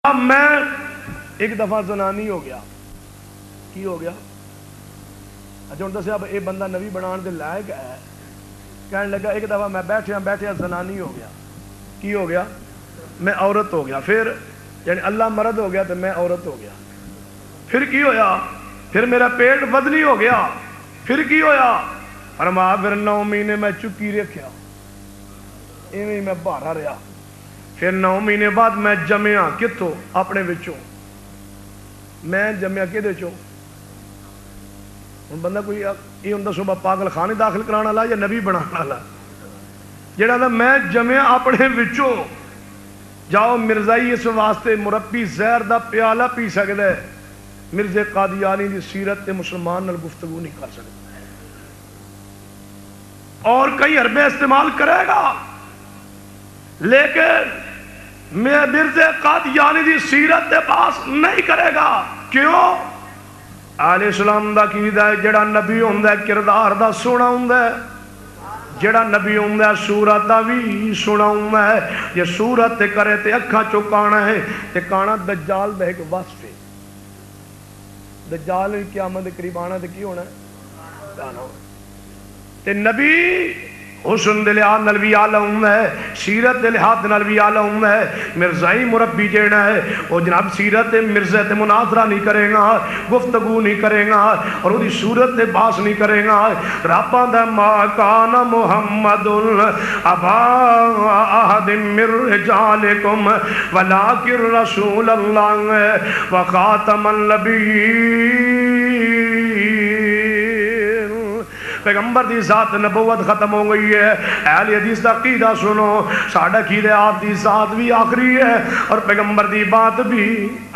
اب میں ایک دفعہ زنانی ہو گیا کی ہو گیا اچھا ہوں دسیا یہ بندہ نبی بنان دے لائق ہے کہنے لگا ایک دفعہ میں بیٹھیا زنانی ہو گیا کی ہو گیا میں عورت ہو گیا پھر یعنی اللہ مرد ہو گیا تو میں عورت ہو گیا پھر کی ہویا پھر میرا پیٹ بدنی ہو گیا پھر کی ہویا فرمایا پھر 9 مہینے میں چکی رکھیا ایویں میں بھارا رہا پھر 9 مہینے بعد میں جمیا کتوں اپنے وچوں میں جمیا کدے چوں ہوں بندہ کوئی یہ ہوں صبح پاگل خانے داخل کرانا لا یا نبی بنانا لا جڑا دا میں جمیا اپنے وچوں جاؤ مرزائی اس واسطے مربی زہر دا پیالہ پی سکتا ہے مرزے قادیانی دی سیرت تے مسلمان نال گفتگو نہیں کر سکتا اور کئی حربے استعمال کرے گا لیکن میں مرزے قادیانی دی سیرت دے پاس نہیں کرے گا کیوں آل اسلام دا قیدہ ہے جڑا نبی ہوندا ہے کردار دا سونا ہوندا ہے جڑا نبی ہوندا ہے صورت دا بھی سونا ہوندا ہے یہ صورت تے کرے تے اکھاں چکانا ہے تے کانا دجال دا ایک وصف ہے دجال قیامت دے قریب آنا تے کی ہونا ہے کانا ہونا تے نبی حسن دے لحاظ نال بھی اعلی ہوندا ہے سیرت دے لحاظ نال بھی اعلی ہوندا ہے مرزائی مربی جیڑا ہے وہ جناب سیرت مرزا تے مناظرہ نہیں کرے گا گفتگو نہیں کرے گا اور وہ صورت تے باس نہیں کرے گا رب دا ما کان محمد ابا احد من رجالکم ولکن رسول اللہ وخاتم النبیین پیغمبر دی ذات نبوت ختم ہو گئی ہے اہل حدیث دا عقیدہ سنو ساڈا عقیدہ آپ دی ذات بھی آخری ہے اور پیغمبر دی بات بھی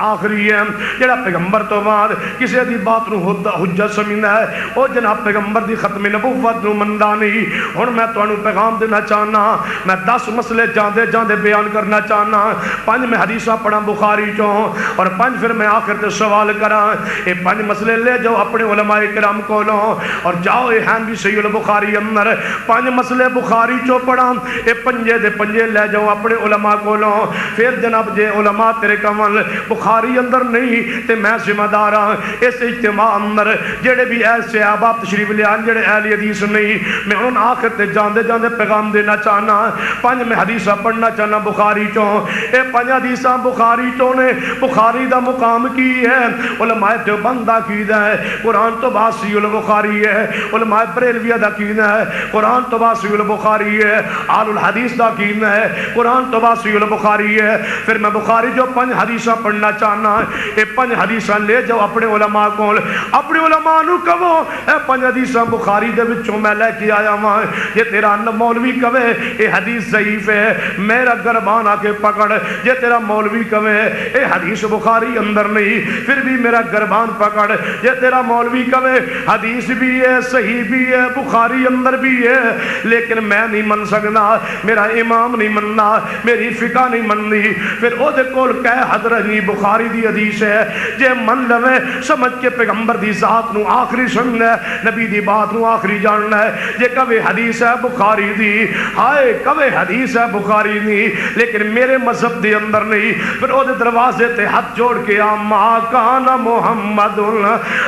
آخری ہے جڑا پیغمبر تو بعد کسی دی بات نو حجت سمجھدا ہے او جناب پیغمبر دی ختم نبوت نو مندا نہیں ہن میں تانوں پیغام دینا چاہنا میں 10 مسئلے جاندے جاندے بیان کرنا چاہنا 5 میں حدیثاں پڑھاں بخاری چوں اور 5 پھر میں آخر تے سوال کراں یہ 5 مسئلے لے جاؤ اپنے علماء کرام کولوں اور جاؤ بھی صحیح البخاری اندر 5 مسئلے بخاری چو پڑھا اے پنجے دے پنجے لے جاؤ اپنے علماء کو لو پھر جناب جے علماء تیرے کمل بخاری اندر نہیں تے میں ذمہ دار ہاں اس اجتماع اندر جڑے بھی ایسے احباب تشریف لے آن جڑے اہل حدیث نہیں میں ان آخر تے جاندے جاندے پیغام دینا چاہنا 5 میں حدیثاں پڑھنا چاہنا بخاری چوں اے 5 حدیثاں بخاری چوں نے بخاری دا مقام کی ہے علماء دیوبند دا عقیدہ ہے قرآن تو بعد صحیح البخاری ہے علماء بریلویہ دا عقیدہ ہے قرآن تو بعد صحیح البخاری ہے آل الحدیث دا عقیدہ ہے قرآن تو بعد صحیح البخاری ہے پھر میں بخاری جو 5 حدیثاں پڑھنا چاہنا اے 5 حدیثاں لے جاؤ اپنے علماء کو اپنے علماء نو کہو اے 5 حدیثاں بخاری دے وچوں میں لے کے آیا ہاں یہ تیرا مولوی کہے اے حدیث ضعیف ہے میرا گربان آ کے پکڑ یہ تیرا مولوی کہے اے حدیث بخاری اندر نہیں پھر بھی میرا گربان پکڑ یہ تیرا مولوی کہے حدیث بھی ہے صحیح بھی ہے بخاری اندر بھی ہے لیکن میں نہیں من سکنا میرا امام نہیں مننا میری فقہ نہیں مننی پھر او دے کول کہے حضرت نہیں بخاری دی حدیث ہے جے من لوے سمجھ کے پیغمبر دی ذات نو آخری سننا ہے نبی دی بات نو آخری جاننا ہے جے کبھی حدیث ہے بخاری دی ہائے کبھی حدیث ہے بخاری نہیں لیکن میرے مذہب دی اندر نہیں پھر او دے دروازے تے ہاتھ جوڑ کے ما کان محمد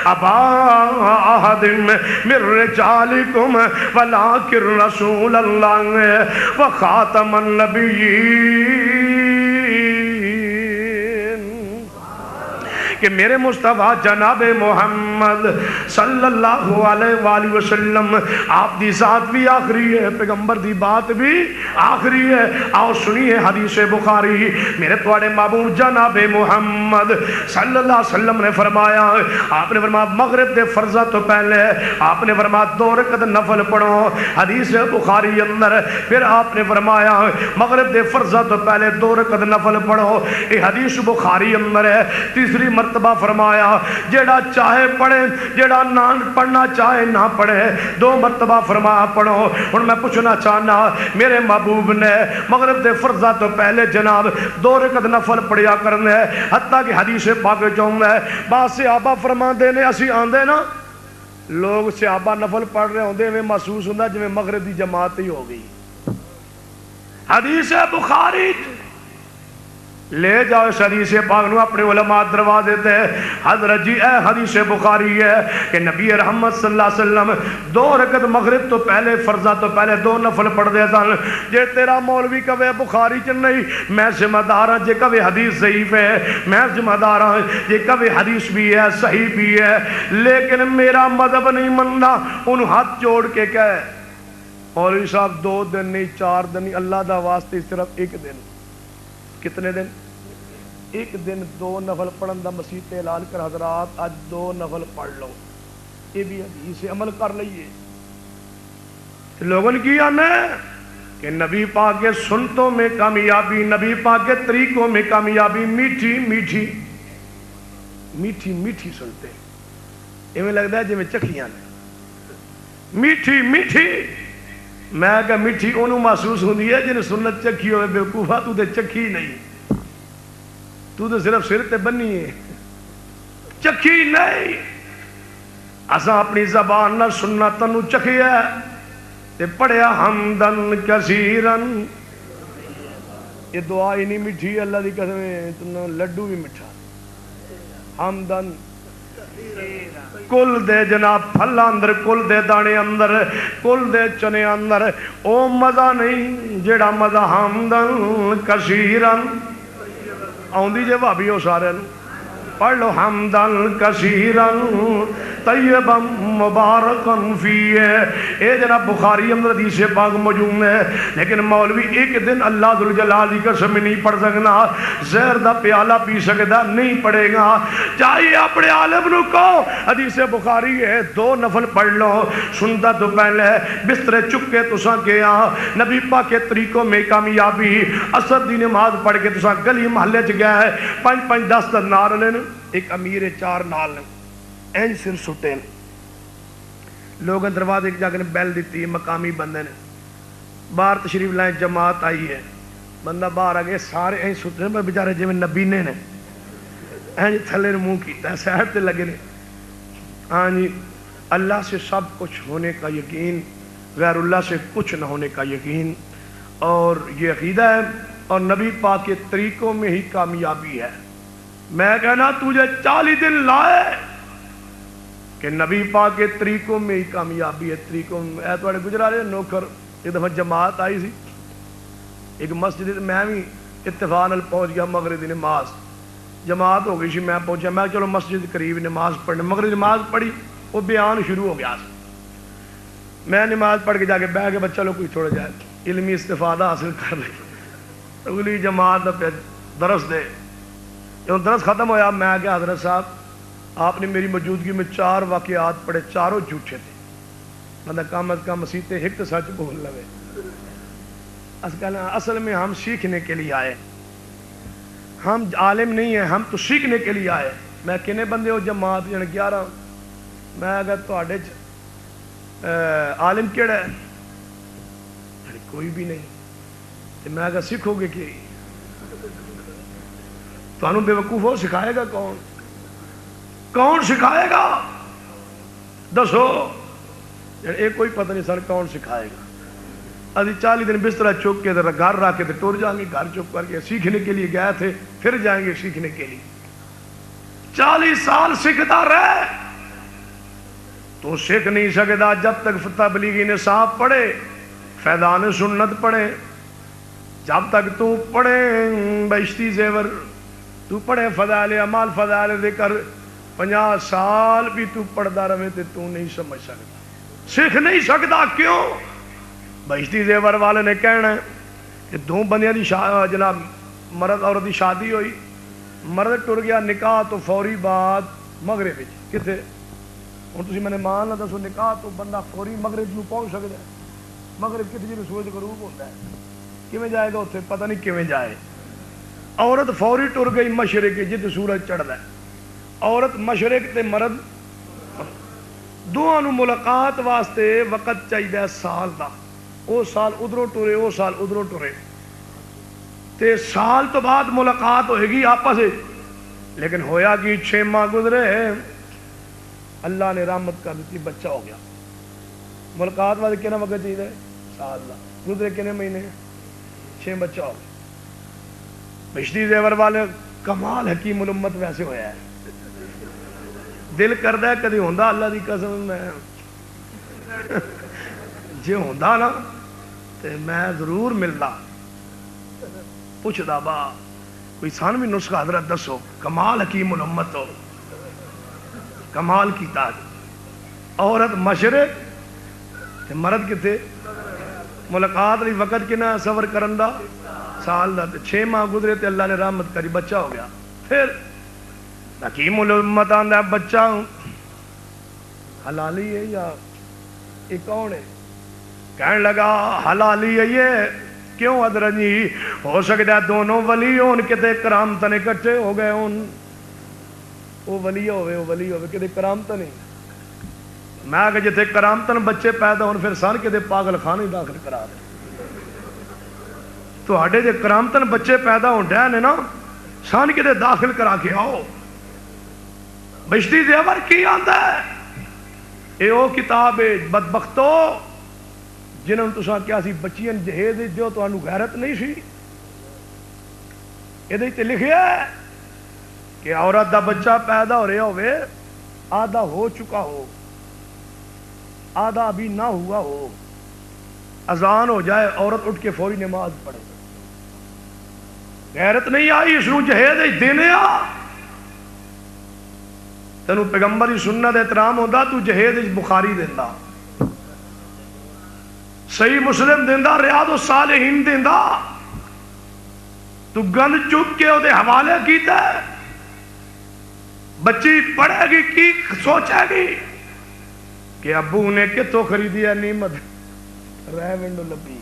ابا احد من رجالکم ولکن رسول اللہ وخاتم النبیین کہ میرے مصطفیٰ جناب محمد صلی اللہ علیہ وآلہ وسلم آپ دی ذات بھی آخری ہے پیغمبر دی بات بھی آخری ہے آؤ سنیے حدیث بخاری میرے توڑے محبوب جناب محمد صلی اللہ علیہ وسلم نے فرمایا آپ نے فرمایا مغرب دے فرضہ تو پہلے آپ نے فرمایا 2 رکعت نفل پڑھو حدیث بخاری اندر پھر آپ نے فرمایا مغرب دے فرضہ تو پہلے 2 رکعت نفل پڑھو یہ حدیث بخاری اندر ہے تیسری مرتبہ فرمایا جیڑا چاہے پڑھے جیڑا نہ پڑھنا چاہے نہ پڑھے 2 مرتبہ فرمایا پڑھو اور میں پوچھنا چاہنا میرے محبوب نے مغرب دے فرضہ تو پہلے جناب 2 رکعت نفل پڑھیا کرنے حتیٰ کہ حدیث پاک چاہوں ہے بعض صحابہ فرما دینے اسی آندے نا لوگ صحابہ نفل پڑھ رہے ہوندے میں محسوس ہوندہ جو مغرب دی جماعت ہی ہو گئی حدیث بخاری لے جاؤ اس حدیث پاک نو اپنے علماء دروا دیتے حضرت جی اے حدیث بخاری ہے کہ نبی رحمت صلی اللہ علیہ وسلم 2 رکعت مغرب تو پہلے فرضاں تو پہلے 2 نفل پڑھ دے سن. جے تیرا مولوی کہے بخاری چ نہیں میں ذمہ دار ہاں, جے کہے حدیث ضعیف ہے میں ذمہ دار ہاں, جے کہے حدیث بھی ہے صحیح بھی ہے, لیکن میرا مذہب نہیں مننا. انہوں ہاتھ جوڑ کے کہے مولوی صاحب 2 دن نہیں 4 دن نہیں, اللہ دا واسطے صرف 1 دن. کتنے دن؟ 1 دن 2 نفل پڑھن دا مسیح تے اعلان کر حضرات آج 2 نفل پڑھ لو, یہ بھی حدیث سے عمل کر لئیے. لوگوں نے کیا نا کہ نبی پاک کے سنتوں میں کامیابی, نبی پاک کے طریقوں میں کامیابی, میٹھی میٹھی میٹھی میٹھی سنتے ہیں. میں لگتا ہے جی میں چکھیاں نے میٹھی میٹھی. میں کہ میٹھی انہوں محسوس ہوندی ہے جنہیں سنت چکھی ہوئے بیوقوفا, تو تے چکھی نہیں, تو تے صرف سر تے بنی ہے, چکھی نہیں. اساں اپنی زبان نہ سننا تنو چکھی ہے تے پڑھیا حمدن کثیرن. یہ دعا ہی نہیں میٹھی, اللہ دی قسم ہے لڈو بھی میٹھا. حمدن کل دے جناب پھل اندر, کل دے دانے اندر, کل دے چنے اندر, او مزہ نہیں جیڑا مزہ حمدن کثیرن. آؤندی جے بھابی ہو سارے پڑھ لو حمدن کثیرن طیبا مبارکن فیہ. اے جناب بخاری اندر حدیث پاک موجود ہے, لیکن مولوی 1 دن اللہ ذوالجلال کی قسم نہیں پڑھ سکنا, زہر دا پیالہ پی سکتا نہیں پڑے گا. چاہیے اپنے عالم نو کو حدیث بخاری ہے 2 نفل پڑھ لو سنتا تو پہلے بسترے چکے تساں گیا. نبی پاک کے طریقوں میں کامیابی, اثر دی نماز پڑھ کے تساں گلی محلے چ گئے 5-5 10 نار لین, ایک امیر 4 نال این سر سٹے لوگ دروازے جا کے بیل دیتی ہے, مقامی بندے نے باہر تشریف لائیں, جماعت آئی ہے, بندہ باہر آ گئے سارے این سٹے میں بیچارے جی میں نبینے نے این تھلے نے منہ کیتا ہے سہر تے لگے نے. ہاں جی اللہ سے سب کچھ ہونے کا یقین, غیر اللہ سے کچھ نہ ہونے کا یقین, اور یہ عقیدہ ہے اور نبی پاک کے طریقوں میں ہی کامیابی ہے. میں کہنا تجھے 40 دن لائے کہ نبی پاک کے طریقوں میں ہی کامیابی ہے. طریقوں میں اے تواڈے گجرا رہے نوکر ایک دفعہ جماعت آئی سی ایک مسجد, میں بھی اتفاق نال پہنچ گیا مغرب دی نماز, جماعت ہو گئی سی, میں پہنچا, میں چلو مسجد قریب نماز پڑھنے, مغرب نماز پڑھی, وہ بیان شروع ہو گیا. میں نماز پڑھ کے جا کے بیٹھ کے بچہ لوگ کوئی تھوڑا جائے علمی استفادہ حاصل کر لیں. اگلی جماعت پہ درس دے, جب درس ختم ہوا میں کہ حضرت صاحب آپ نے میری موجودگی میں 4 واقعات پڑھے, چاروں جھوٹے تھے. بندہ کم از کم مسیح تے 1 سچ بول لوے. اصل میں ہم سیکھنے کے لیے آئے, ہم عالم نہیں ہیں, ہم تو سیکھنے کے لیے آئے. میں کنے بندے ہو جماعت جن 11, میں اگر تواڈے عالم کیڑا ہے کوئی بھی نہیں, تو میں اگر سیکھو گے کہ تو بے وقوف ہو سکھائے گا کون؟ کون سکھائے گا دسو؟ یہ کوئی پتہ نہیں سر کون سکھائے گا. ابھی 40 دن بستر چک کے گھر رکھ کے ٹور جائیں گے, گھر چپ کر کے سیکھنے کے لیے گئے تھے پھر جائیں گے سیکھنے کے لیے. 40 سال سیکھتا رہے تو سیکھ نہیں سکتا جب تک تبلیغی نصاب پڑھے, فیضان سنت پڑھے, جب تک تو پڑھے بہشتی زیور, تو پڑھے فضائل اعمال فضائل ذکر, 50 سال بھی تو پڑھتا رہے تو نہیں سمجھ سکتا, سیکھ نہیں سکتا. کیوں؟ بہشتی زیور والے نے کہنا ہے کہ 2 بندیاں دی جناب مرد عورت دی شادی ہوئی, مرد ٹر گیا, نکاح تو فوری بعد مغرب کتنے ہوں تھی میں نے مان نہ دسو, نکاح تو بندہ فوری مغرب پہنچ سکتا ہے. مغرب کتنے جی سورج غروب ہوتا ہے, کیویں جائے گا اتنے پتہ نہیں کیویں جائے. عورت فوری ٹر گئی مشرق جت سورج چڑھتا ہے, عورت مشرق تے مرد دونوں ملاقات واسطے وقت چاہیے سال دا. او سال ادھروں ٹرے, او سال ادھروں ٹرے, تے سال تو بعد ملاقات ہوئے گی آپس. لیکن ہویا کہ 6 ماہ گزرے, اللہ نے رحمت کر دیتی, بچہ ہو گیا. ملاقات واسطے کتنا وقت چاہیے؟ سال دا. گزرے کتنے مہینے؟ 6, بچہ ہو گیا. بشتی زیور والے کمال حکیم الامت ویسے ہویا ہے، دل کردا ہے کدی ہوندا اللہ دی قسم میں جے ہوندا نا تے میں ضرور ملدا، پوچھدا با کوئی سان بھی نسخہ حضرت دسو کمال حکیم الامت ہو، کمال کیتا عورت مشرق تے مرد کتے ملاقات لی وقت کنا سفر کرن دا سال دا 6 ماہ گزرے تے اللہ نے رحمت کری بچہ ہو گیا، پھر حکیم الامت آندا بچہ حلالی ہے یا یہ کون ہے؟ کہنے لگا حلالی ہے یہ، کیوں حضرت جی؟ ہو سکتا ہے دونوں ولی ہون کتے کرامتن اکٹھے ہو گئے ہون، وہ ولی ہوئے کتے کرامتن نہیں، میں کہ جتے کرامتن بچے پیدا ہون پھر سان کتے پاگل خانے داخل کرا دے، تو ہڈے جے کرامتن بچے پیدا ہون ڈے نے نا سان کتے داخل کرا کے آؤ۔ بشتی زیور کی آندا ہے اے او کتاب بدبختو جنہوں تساں کیا سی بچیاں جہیز دیو تو انہوں غیرت نہیں سی، یہ تے لکھیا ہے کہ عورت دا بچہ پیدا ہو رہا ہوئے آدھا ہو چکا ہو آدھا ابھی نہ ہوا ہو، اذان ہو جائے عورت اٹھ کے فوری نماز پڑھے، غیرت نہیں آئی اس نو جہیز دینے آ، تینوں پیغمبر کی سنت احترام ہوتا تو جہیز بخاری دینا، صحیح مسلم دینا، ریاض الصالحین دینا، تو گند چک کے وہ حوالے کیتا ہے، بچی پڑھے گی کی سوچے گی کہ ابو نے کتوں خریدی ہے نعمت ریونڈ لبی،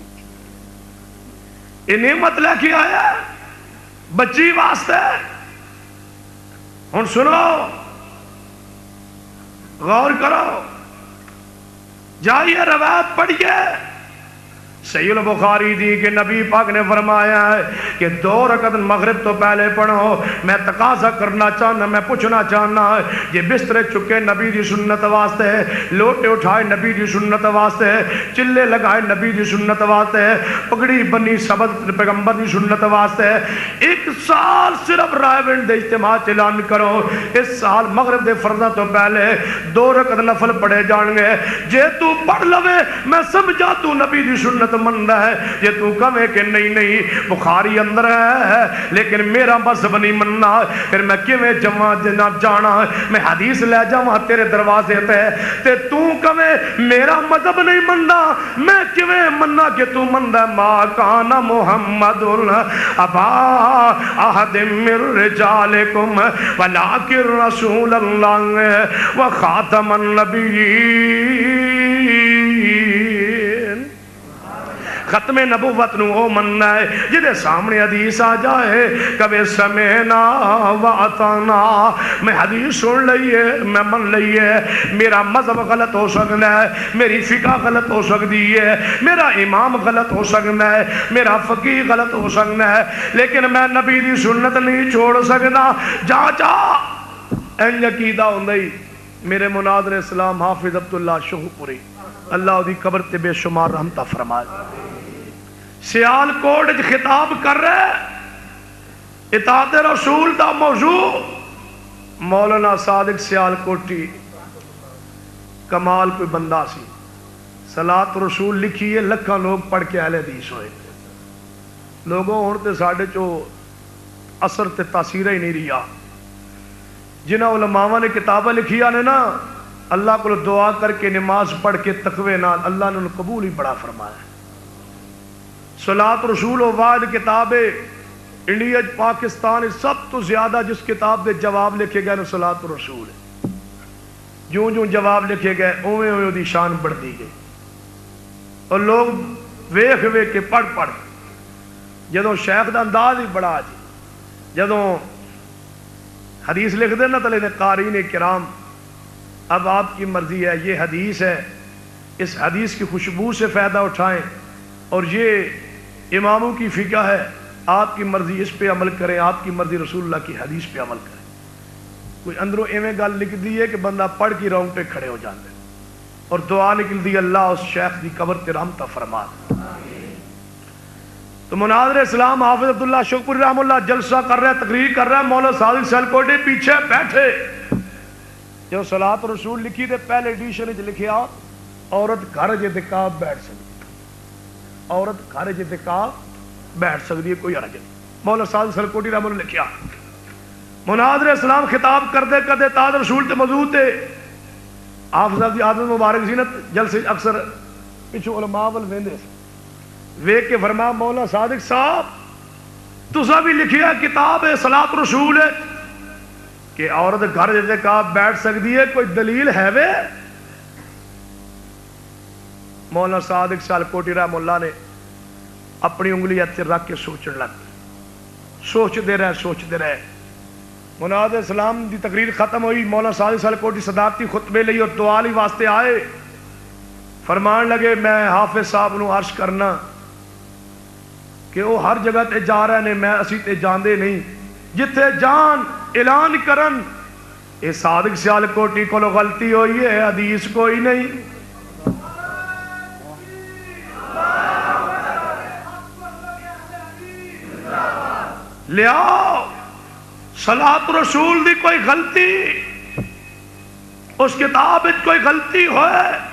یہ نعمت لے کے آیا بچی واسطے۔ ہن سنو غور کرو، جائیے روایت پڑھیے صحیح البخاری دی کہ نبی پاک نے فرمایا ہے کہ 2 رکعت مغرب تو پہلے پڑھو۔ میں تقاضا کرنا چاہنا، میں پوچھنا چاہنا یہ بسترے چکے نبی دی سنت واسطے، لوٹے اٹھائے نبی دی سنت واسطے، چلے لگائے نبی دی سنت واسطے، پگڑی بنی سبد پیغمبر دی سنت واسطے۔ 1 سال صرف رائیونڈ دے اجتماع اعلان کرو، اس سال مغرب دے فرضاں تو پہلے 2 رکعت نفل پڑھے جان گے، جے تو پڑھ لوے میں سمجھا تو نبی دی سنت مند ہے، یہ تو کہے کہ نہیں بخاری اندر ہے لیکن میرا مذہب نہیں مننا، پھر میں کیویں جناب جانا، میں حدیث لے جاواں تیرے دروازے تے تو کہے میرا مذہب نہیں مننا، میں کیویں مننا کہ تو مندا ما کان محمد ابا احد من رجالکم ولکن رسول اللہ وخاتم النبیین۔ ختم نبوت نو او مننا ہے جدے سامنے حدیث آ جائے کبھی سمعنا واتانا، میں حدیث سن لئیے میں من لئیے، میرا مذہب غلط ہو سکتا ہے، میری فقہ غلط ہو سکتی ہے، میرا امام غلط ہو سکتا ہے، میرا فقیہ غلط ہو سکتا ہے، لیکن میں نبی دی سنت نہیں چھوڑ سکتا۔ جا این عقیدہ ہوندی میرے مناظر اسلام حافظ عبداللہ شوہ پوری اللہ دی قبر تے بے شمار رحمتہ فرمائے، سیال کوٹ خطاب کر رہے اطاعت رسول دا موضوع، مولانا صادق سیال کوٹی کمال کوئی بندہ سی، صلاۃ رسول لکھی ہے لکھاں لوگ پڑھ کے اہل حدیث ہوئے، لوگوں ہونتے ساڑھے چو اثر تے تاثیر ہی نہیں رہا، جنہ علماء نے کتابیں لکھیا نے نا اللہ کو دعا کر کے نماز پڑھ کے تقوی نال اللہ نے قبول ہی بڑا فرمایا۔ صلاۃ رسول و واحد کتاب انڈیا پاکستان سب تو زیادہ جس کتاب دے جواب لکھے گئے نا صلاۃ رسول، جوں جوں جواب لکھے گئے اویں اویں دی شان بڑھتی گئی، اور لوگ ویکھ ویکھ کے پڑھ پڑھ جدوں شیخ دا انداز ہی بڑا جی، جدوں حدیث لکھ دے نا تلے نے قارئین کرام اب آپ کی مرضی ہے، یہ حدیث ہے، اس حدیث کی خوشبو سے فائدہ اٹھائیں، اور یہ اماموں کی فقہ ہے، آپ کی مرضی اس پہ عمل کریں، آپ کی مرضی رسول اللہ کی حدیث پہ عمل کریں۔ کوئی اندروں ایویں گل لکھ دی ہے کہ بندہ پڑھ کی رونگ پہ کھڑے ہو جاندے، اور دعا نکل دی اللہ اس شیخ دی قبر تے رحمتہ فرما۔ تو مناظر اسلام حافظ عبداللہ شوقپوری رحمہ اللہ جلسہ کر رہا ہے، تقریر کر رہا ہے، مولا صادق سیالکوٹی پیچھے بیٹھے. جو صلاۃ رسول لکھی تھے پہلے ایڈیشن وچ لکھیا عورت گھر وچ اعتکاف بیٹھ سکتی، عورت گھر وچ اعتکاف بیٹھ سکتی ہے، کوئی حرج نہیں. مولا صادق سیالکوٹی رحمہ اللہ لکھیا. مناظر اسلام خطاب کرتے کرتے تاج رسول تے موجود تھے. حافظ صاحب دی عادت مبارک سی نا جلسے اکثر پچھو علماء ول ویندے سی، ویکھ کے فرمایا مولا صادق صاحب تساں بھی لکھیا کتاب ہے صلاۃ رسول ہے کہ عورت گھر اعتکاف بیٹھ سکتی ہے، کوئی دلیل ہے وے؟ مولانا صادق سیالکوٹی رحمہ اللہ نے اپنی انگلی اتنے رکھ کے سوچنے لگ، سوچتے رہے. مناظر اسلام دی تقریر ختم ہوئی، مولانا صادق سیالکوٹی صدارتی خطبے لئی اور دعا لئی واسطے آئے. فرمان لگے میں حافظ صاحب نو عرض کرنا کہ وہ ہر جگہ تے جا رہے نے، میں اسی تے جاندے نہیں، جتھے جان اعلان کرن. اے صادق سیالکوٹی کو غلطی ہوئی ہے، حدیث کوئی نہیں. لیاؤ صلاۃ رسول دی کوئی غلطی، اس کتاب کوئی غلطی ہوئے